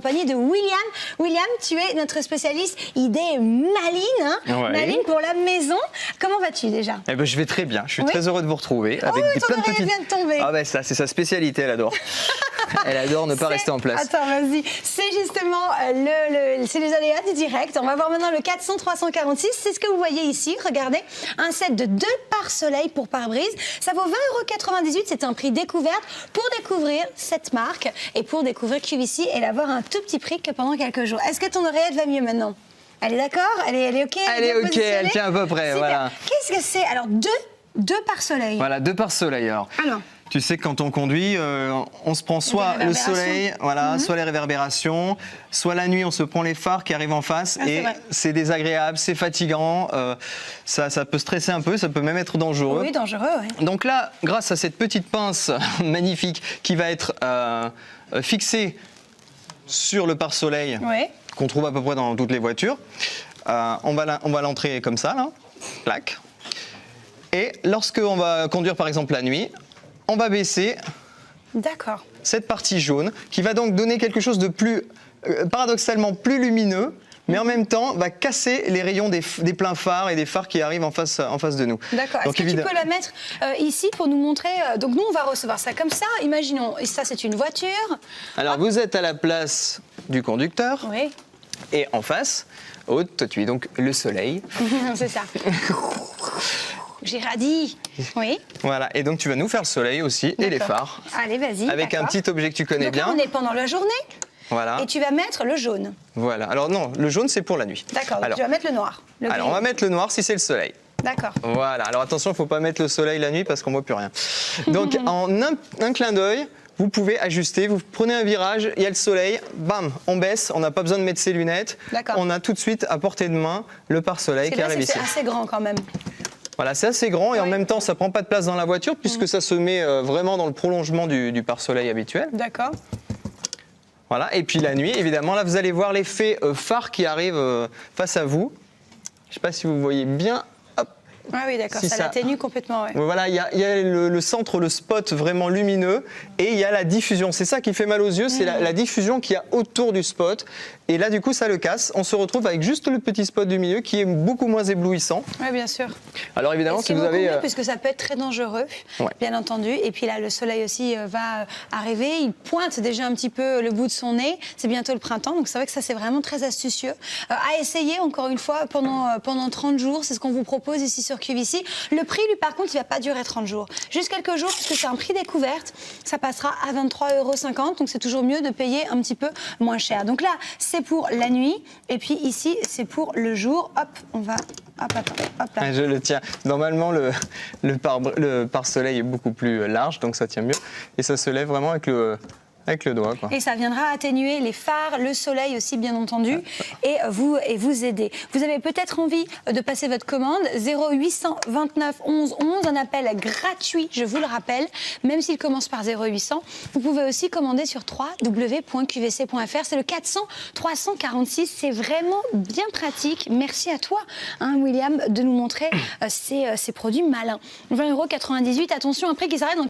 compagnie de William. William, tu es notre spécialiste idée maline, hein, Ouais. maline pour la maison. Comment vas-tu déjà? Eh ben, je vais très bien, je suis Oui. très heureux de vous retrouver. Oh, oui, ton oreille vient de tomber. Ah ben ça, c'est sa spécialité, elle adore. Elle adore ne pas rester en place. Attends, vas-y. C'est justement c'est les aléas du direct. On va voir maintenant le 400-346. C'est ce que vous voyez ici. Regardez, un set de 2 pare-soleil pour pare-brise. Ça vaut 20,98 €. C'est un prix découverte pour découvrir cette marque et pour découvrir QVC et l'avoir un tout petit prix que pendant quelques jours. Est-ce que ton oreillette va mieux maintenant? Elle est d'accord? Elle est OK? Elle est bien OK, positionnée? elle tient à peu près, Super. voilà. Qu'est-ce que c'est? Alors, deux pare-soleil. Voilà, 2 pare-soleil. Alors, tu sais que quand on conduit, on se prend soit le soleil, voilà, soit les réverbérations, soit la nuit, on se prend les phares qui arrivent en face et c'est désagréable, c'est fatigant, ça peut stresser un peu, ça peut même être dangereux. Oui, dangereux, oui. Donc là, grâce à cette petite pince magnifique qui va être fixée sur le pare-soleil qu'on trouve à peu près dans toutes les voitures, on va l'entrer comme ça, là, clac. Et lorsqu'on va conduire par exemple la nuit, on va baisser cette partie jaune qui va donc donner quelque chose de plus, paradoxalement plus lumineux, mais en même temps va casser les rayons des pleins phares et des phares qui arrivent en face de nous. D'accord. Est-ce que tu peux la mettre ici pour nous montrer donc nous, on va recevoir ça comme ça. Imaginons, et ça c'est une voiture. Alors vous êtes à la place du conducteur. Oui. Et en face, toi tu es donc le soleil. C'est ça. J'ai radis. Oui. Voilà, et donc tu vas nous faire le soleil aussi et les phares. Allez, vas-y. Avec un petit objet que tu connais bien. Donc là, on est pendant la journée. Voilà. Et tu vas mettre le jaune. Voilà. Alors non, le jaune c'est pour la nuit. D'accord, donc tu vas mettre le noir. Alors on va mettre le noir si c'est le soleil. D'accord. Voilà. Alors attention, il ne faut pas mettre le soleil la nuit parce qu'on ne voit plus rien. Donc en un clin d'œil, vous pouvez ajuster, vous prenez un virage, il y a le soleil, bam, on baisse, on n'a pas besoin de mettre ses lunettes. On a tout de suite à portée de main le pare-soleil qui arrive ici. C'est assez grand quand même. Voilà, c'est assez grand et en même temps, ça ne prend pas de place dans la voiture puisque ça se met vraiment dans le prolongement du pare-soleil habituel. D'accord. Voilà, et puis la nuit, évidemment, là, vous allez voir l'effet phare qui arrive face à vous. Je ne sais pas si vous voyez bien. Hop. Ah oui, d'accord, Si ça l'atténue complètement. Ouais. Voilà, il y a le centre, le spot vraiment lumineux et il y a la diffusion. C'est ça qui fait mal aux yeux, c'est la diffusion qu'il y a autour du spot. Et là, du coup, ça le casse. On se retrouve avec juste le petit spot du milieu qui est beaucoup moins éblouissant. Oui, bien sûr. Alors évidemment, si vous avez... Puisque ça peut être très dangereux, bien entendu. Et puis là, le soleil aussi va arriver. Il pointe déjà un petit peu le bout de son nez. C'est bientôt le printemps, donc c'est vrai que ça, c'est vraiment très astucieux. À essayer, encore une fois, pendant 30 jours. C'est ce qu'on vous propose ici sur QVC. Le prix, lui, par contre, il ne va pas durer 30 jours. Juste quelques jours, puisque c'est un prix découverte. Ça passera à 23,50 €. Donc c'est toujours mieux de payer un petit peu moins cher. Donc là, c'est pour la nuit, et puis ici, c'est pour le jour. Hop, on va... Hop, là. Je le tiens. Normalement, le pare-soleil est beaucoup plus large, donc ça tient mieux. Et ça se lève vraiment avec le doigt, quoi. Et ça viendra atténuer les phares, le soleil aussi, bien entendu, et vous aider. Vous avez peut-être envie de passer votre commande, 0829 11 11, un appel gratuit, je vous le rappelle, même s'il commence par 0800. Vous pouvez aussi commander sur www.qvc.fr. C'est le 400-346. C'est vraiment bien pratique. Merci à toi, William, de nous montrer ces produits malins. 20,98 €. Attention, un prix qui s'arrête dans